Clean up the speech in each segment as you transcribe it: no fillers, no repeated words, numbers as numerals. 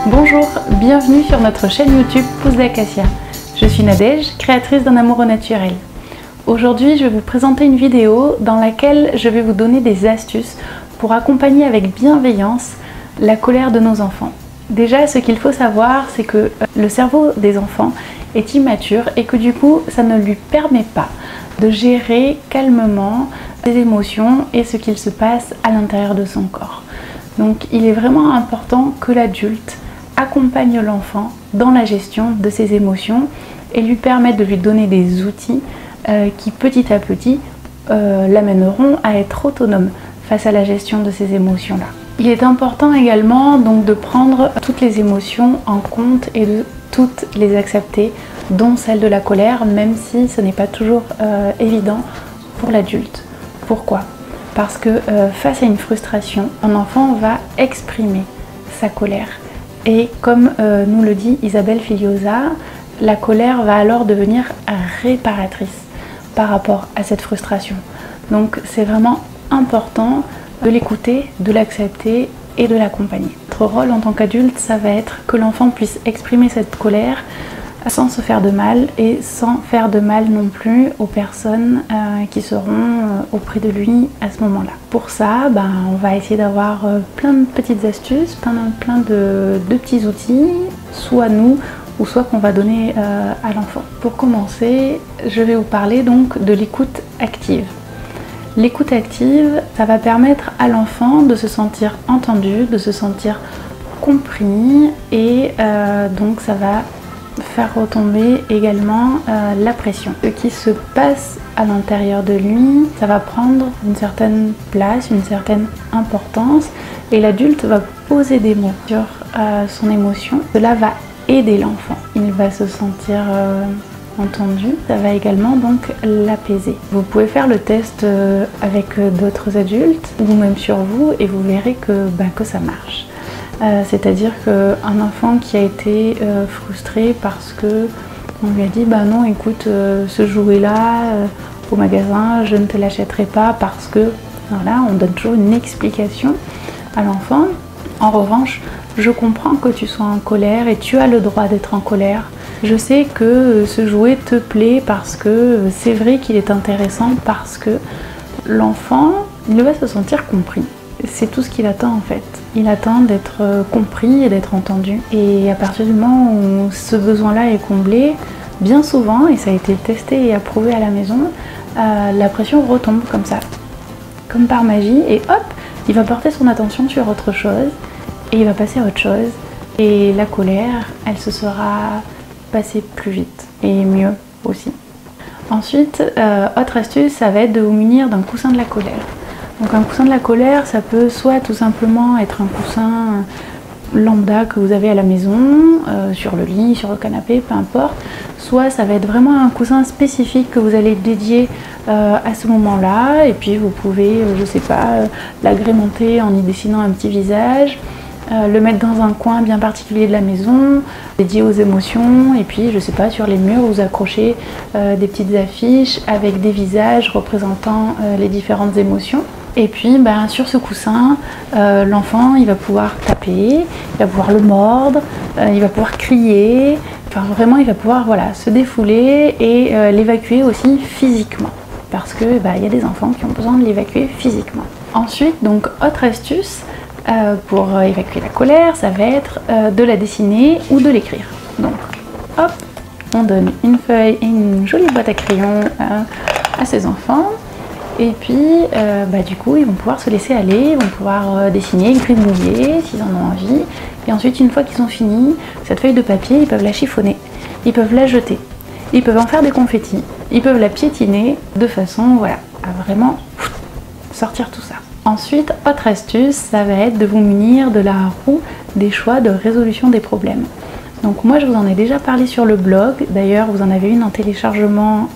Bonjour, bienvenue sur notre chaîne YouTube Pousse d'Acacia. Je suis Nadège, créatrice d'un amour au naturel. Aujourd'hui, je vais vous présenter une vidéo dans laquelle je vais vous donner des astuces pour accompagner avec bienveillance la colère de nos enfants. Déjà, ce qu'il faut savoir, c'est que le cerveau des enfants est immature et que du coup, ça ne lui permet pas de gérer calmement ses émotions et ce qu'il se passe à l'intérieur de son corps. Donc, il est vraiment important que l'adulte accompagne l'enfant dans la gestion de ses émotions et lui permette de lui donner des outils qui petit à petit l'amèneront à être autonome face à la gestion de ces émotions-là. Il est important également donc de prendre toutes les émotions en compte et de toutes les accepter, dont celle de la colère, même si ce n'est pas toujours évident pour l'adulte. Pourquoi ? Parce que face à une frustration, un enfant va exprimer sa colère. Et comme nous le dit Isabelle Filiosa, la colère va alors devenir réparatrice par rapport à cette frustration. Donc c'est vraiment important de l'écouter, de l'accepter et de l'accompagner. Notre rôle en tant qu'adulte, ça va être que l'enfant puisse exprimer cette colère sans se faire de mal et sans faire de mal non plus aux personnes qui seront auprès de lui à ce moment-là. Pour ça, on va essayer d'avoir plein de petites astuces, plein de petits outils, soit nous ou soit qu'on va donner à l'enfant. Pour commencer, je vais vous parler donc de l'écoute active. L'écoute active, ça va permettre à l'enfant de se sentir entendu, de se sentir compris et donc ça va faire retomber également la pression. Ce qui se passe à l'intérieur de lui, ça va prendre une certaine place, une certaine importance et l'adulte va poser des mots sur son émotion. Cela va aider l'enfant. Il va se sentir entendu. Ça va également donc l'apaiser. Vous pouvez faire le test avec d'autres adultes ou même sur vous et vous verrez que ça marche. C'est-à-dire qu'un enfant qui a été frustré parce que on lui a dit non écoute ce jouet là au magasin je ne te l'achèterai pas parce que voilà, on donne toujours une explication à l'enfant. En revanche, je comprends que tu sois en colère et tu as le droit d'être en colère. Je sais que ce jouet te plaît parce que c'est vrai qu'il est intéressant parce que l'enfant, il va se sentir compris. C'est tout ce qu'il attend en fait. Il attend d'être compris et d'être entendu. Et à partir du moment où ce besoin-là est comblé, bien souvent, et ça a été testé et approuvé à la maison, la pression retombe comme ça, comme par magie, et hop, il va porter son attention sur autre chose, et il va passer à autre chose. Et la colère, elle se sera passée plus vite, et mieux aussi. Ensuite, autre astuce, ça va être de vous munir d'un coussin de la colère. Donc un coussin de la colère, ça peut soit tout simplement être un coussin lambda que vous avez à la maison, sur le lit, sur le canapé, peu importe. Soit ça va être vraiment un coussin spécifique que vous allez dédier à ce moment-là. Et puis vous pouvez, je sais pas, l'agrémenter en y dessinant un petit visage, le mettre dans un coin bien particulier de la maison, dédié aux émotions. Et puis je sais pas, sur les murs, vous accrochez des petites affiches avec des visages représentant les différentes émotions. Et puis sur ce coussin, l'enfant il va pouvoir taper, il va pouvoir le mordre, il va pouvoir crier, enfin vraiment il va pouvoir se défouler et l'évacuer aussi physiquement. Parce que y a des enfants qui ont besoin de l'évacuer physiquement. Ensuite, donc autre astuce pour évacuer la colère, ça va être de la dessiner ou de l'écrire. Donc hop, on donne une feuille et une jolie boîte à crayons à ses enfants. Et puis, du coup, ils vont pouvoir se laisser aller, ils vont pouvoir dessiner, gribouiller s'ils en ont envie. Et ensuite, une fois qu'ils ont fini, cette feuille de papier, ils peuvent la chiffonner, ils peuvent la jeter, ils peuvent en faire des confettis, ils peuvent la piétiner de façon, à vraiment sortir tout ça. Ensuite, autre astuce, ça va être de vous munir de la roue des choix de résolution des problèmes. Donc moi, je vous en ai déjà parlé sur le blog. D'ailleurs, vous en avez une en téléchargement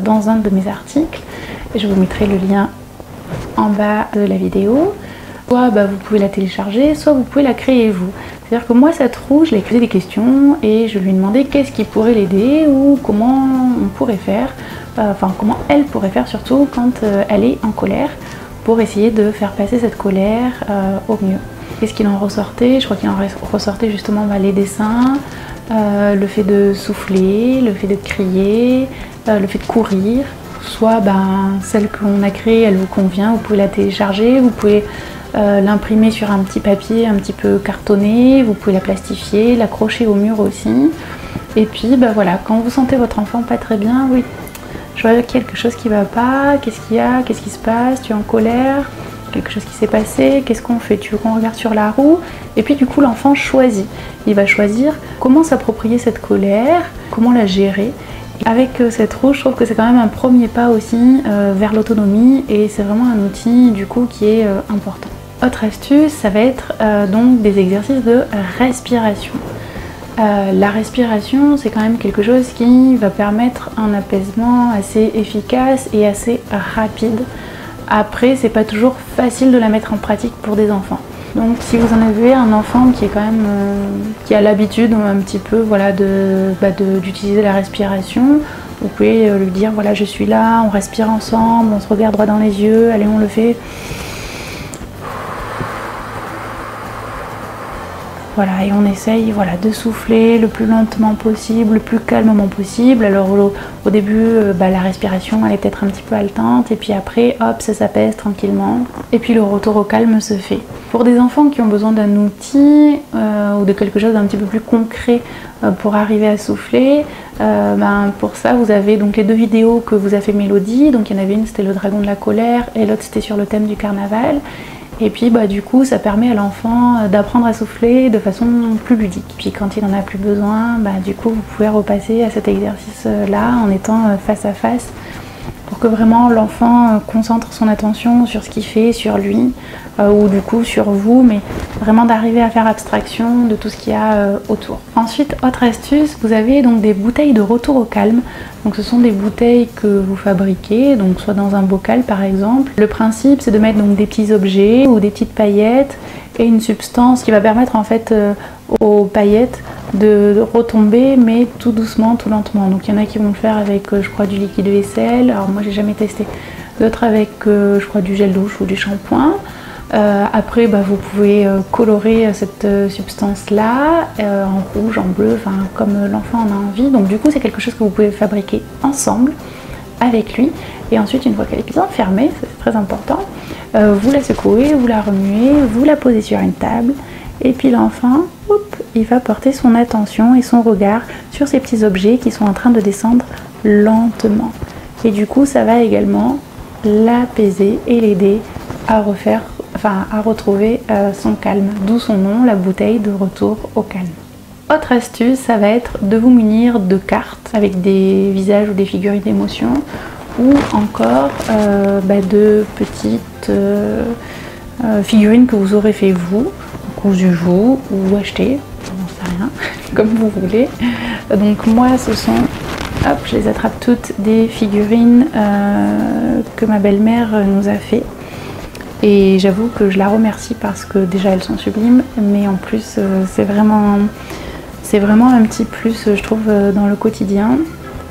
dans un de mes articles. Et je vous mettrai le lien en bas de la vidéo. Soit vous pouvez la télécharger, soit vous pouvez la créer vous. C'est-à-dire que moi, cette roue, je l'ai posé des questions et je lui ai demandé qu'est-ce qui pourrait l'aider ou comment on pourrait faire, comment elle pourrait faire surtout quand elle est en colère pour essayer de faire passer cette colère au mieux. Qu'est-ce qu'il en ressortait? Je crois qu'il en ressortait justement les dessins, le fait de souffler, le fait de crier, le fait de courir. Soit celle que l'on a créée, elle vous convient, vous pouvez la télécharger, vous pouvez l'imprimer sur un petit papier un petit peu cartonné, vous pouvez la plastifier, l'accrocher au mur aussi. Et puis voilà, quand vous sentez votre enfant pas très bien, oui, je vois quelque chose qui va pas, qu'est-ce qu'il y a, qu'est-ce qui se passe, tu es en colère, quelque chose qui s'est passé, qu'est-ce qu'on fait? Tu veux qu'on regarde sur la roue? Et puis du coup l'enfant choisit, il va choisir comment s'approprier cette colère, comment la gérer. Avec cette roue, je trouve que c'est quand même un premier pas aussi vers l'autonomie et c'est vraiment un outil du coup qui est important. Autre astuce, ça va être donc des exercices de respiration. La respiration, c'est quand même quelque chose qui va permettre un apaisement assez efficace et assez rapide. Après, c'est pas toujours facile de la mettre en pratique pour des enfants. Donc si vous en avez un enfant qui est quand même qui a l'habitude un petit peu voilà, d'utiliser la respiration, vous pouvez lui dire voilà, je suis là, on respire ensemble, on se regarde droit dans les yeux, allez, on le fait. Voilà, et on essaye de souffler le plus lentement possible, le plus calmement possible. Alors au début, la respiration elle est peut-être un petit peu haletante et puis après, hop, ça s'apaise tranquillement. Et puis le retour au calme se fait. Pour des enfants qui ont besoin d'un outil ou de quelque chose d'un petit peu plus concret pour arriver à souffler, pour ça vous avez donc les deux vidéos que vous a fait Mélodie. Donc il y en avait une, c'était le dragon de la colère et l'autre c'était sur le thème du carnaval. Et puis du coup ça permet à l'enfant d'apprendre à souffler de façon plus ludique. Puis quand il n'en a plus besoin, du coup vous pouvez repasser à cet exercice là en étant face à face pour que vraiment l'enfant concentre son attention sur ce qu'il fait, sur lui ou du coup sur vous, mais vraiment d'arriver à faire abstraction de tout ce qu'il y a autour. Ensuite, autre astuce, vous avez donc des bouteilles de retour au calme. Donc ce sont des bouteilles que vous fabriquez, donc soit dans un bocal par exemple. Le principe c'est de mettre donc des petits objets ou des petites paillettes et une substance qui va permettre en fait aux paillettes de retomber mais tout doucement, tout lentement. Donc il y en a qui vont le faire avec je crois du liquide vaisselle, alors moi j'ai jamais testé. D'autres avec je crois du gel douche ou du shampoing. Après vous pouvez colorer cette substance là en rouge, en bleu, comme l'enfant en a envie. Donc du coup c'est quelque chose que vous pouvez fabriquer ensemble avec lui et ensuite une fois qu'elle est bien fermée, c'est très important, vous la secouez, vous la remuez, vous la posez sur une table et puis l'enfant, il va porter son attention et son regard sur ces petits objets qui sont en train de descendre lentement et du coup ça va également l'apaiser et l'aider à retrouver son calme, d'où son nom, la bouteille de retour au calme. Autre astuce, ça va être de vous munir de cartes avec des visages ou des figurines d'émotion ou encore de petites figurines que vous aurez fait vous, cousu vous ou acheté, j'en sais rien, comme vous voulez. Donc moi ce sont, hop, je les attrape toutes, des figurines que ma belle-mère nous a fait. Et j'avoue que je la remercie parce que déjà elles sont sublimes, mais en plus c'est vraiment un petit plus je trouve dans le quotidien.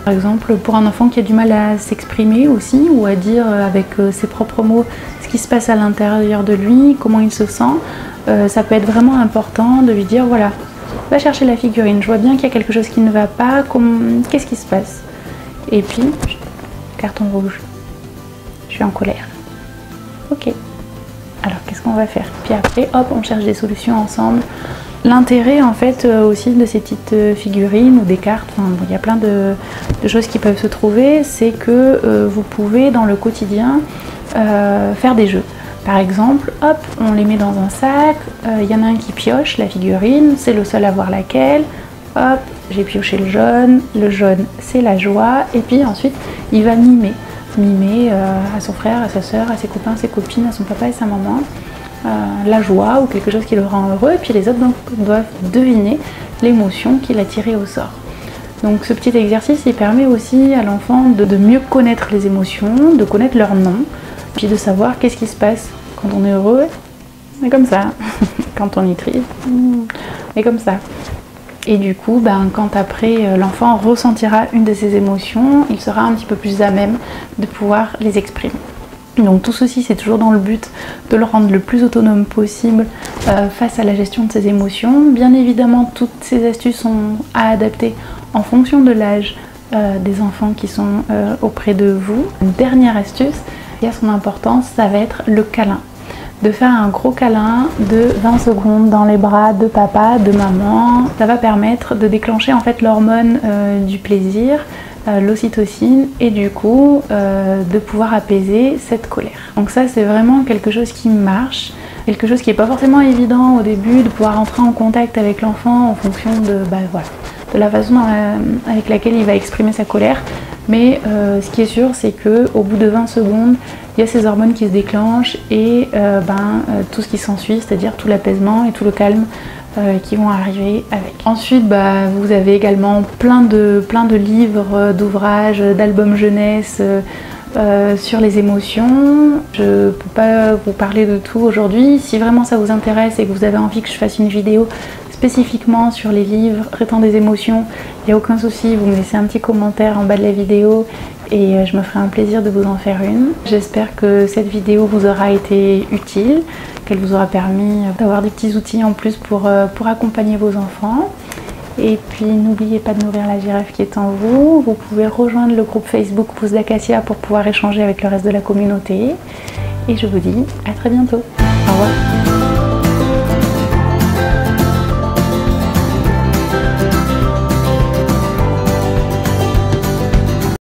Par exemple pour un enfant qui a du mal à s'exprimer aussi ou à dire avec ses propres mots ce qui se passe à l'intérieur de lui, comment il se sent, ça peut être vraiment important de lui dire voilà, va chercher la figurine, je vois bien qu'il y a quelque chose qui ne va pas, qu'est-ce qui se passe? Et puis, carton rouge, je suis en colère. Ok. Alors qu'est-ce qu'on va faire? Puis après, hop, on cherche des solutions ensemble. L'intérêt en fait aussi de ces petites figurines ou des cartes, il y a plein de choses qui peuvent se trouver, c'est que vous pouvez dans le quotidien faire des jeux. Par exemple, hop, on les met dans un sac, il y en a un qui pioche la figurine, c'est le seul à voir laquelle, hop, j'ai pioché le jaune c'est la joie, et puis ensuite il va mimer à son frère, à sa soeur, à ses copains, à ses copines, à son papa et sa maman, la joie ou quelque chose qui le rend heureux, et puis les autres donc, doivent deviner l'émotion qu'il a tirée au sort. Donc ce petit exercice il permet aussi à l'enfant de mieux connaître les émotions, de connaître leur nom, puis de savoir qu'est-ce qui se passe quand on est heureux, c'est comme ça, quand on est triste, c'est comme ça. Et du coup, quand après l'enfant ressentira une de ces émotions, il sera un petit peu plus à même de pouvoir les exprimer. Donc tout ceci, c'est toujours dans le but de le rendre le plus autonome possible face à la gestion de ses émotions. Bien évidemment, toutes ces astuces sont à adapter en fonction de l'âge des enfants qui sont auprès de vous. Une dernière astuce qui a son importance, ça va être le câlin. De faire un gros câlin de 20 secondes dans les bras de papa, de maman. Ça va permettre de déclencher en fait l'hormone du plaisir, l'ocytocine, et du coup de pouvoir apaiser cette colère. Donc ça, c'est vraiment quelque chose qui marche, quelque chose qui n'est pas forcément évident au début, de pouvoir entrer en contact avec l'enfant en fonction de, de la façon avec laquelle il va exprimer sa colère. Mais ce qui est sûr, c'est qu'au bout de 20 secondes, il y a ces hormones qui se déclenchent et tout ce qui s'ensuit, c'est-à-dire tout l'apaisement et tout le calme qui vont arriver avec. Ensuite, vous avez également plein de livres, d'ouvrages, d'albums jeunesse sur les émotions. Je ne peux pas vous parler de tout aujourd'hui. Si vraiment ça vous intéresse et que vous avez envie que je fasse une vidéo spécifiquement sur les livres traitant des émotions, il n'y a aucun souci, vous me laissez un petit commentaire en bas de la vidéo et je me ferai un plaisir de vous en faire une. J'espère que cette vidéo vous aura été utile, qu'elle vous aura permis d'avoir des petits outils en plus pour accompagner vos enfants. Et puis n'oubliez pas de nourrir la girafe qui est en vous. Vous pouvez rejoindre le groupe Facebook Pousses d'Acacia pour pouvoir échanger avec le reste de la communauté. Et je vous dis à très bientôt. Au revoir.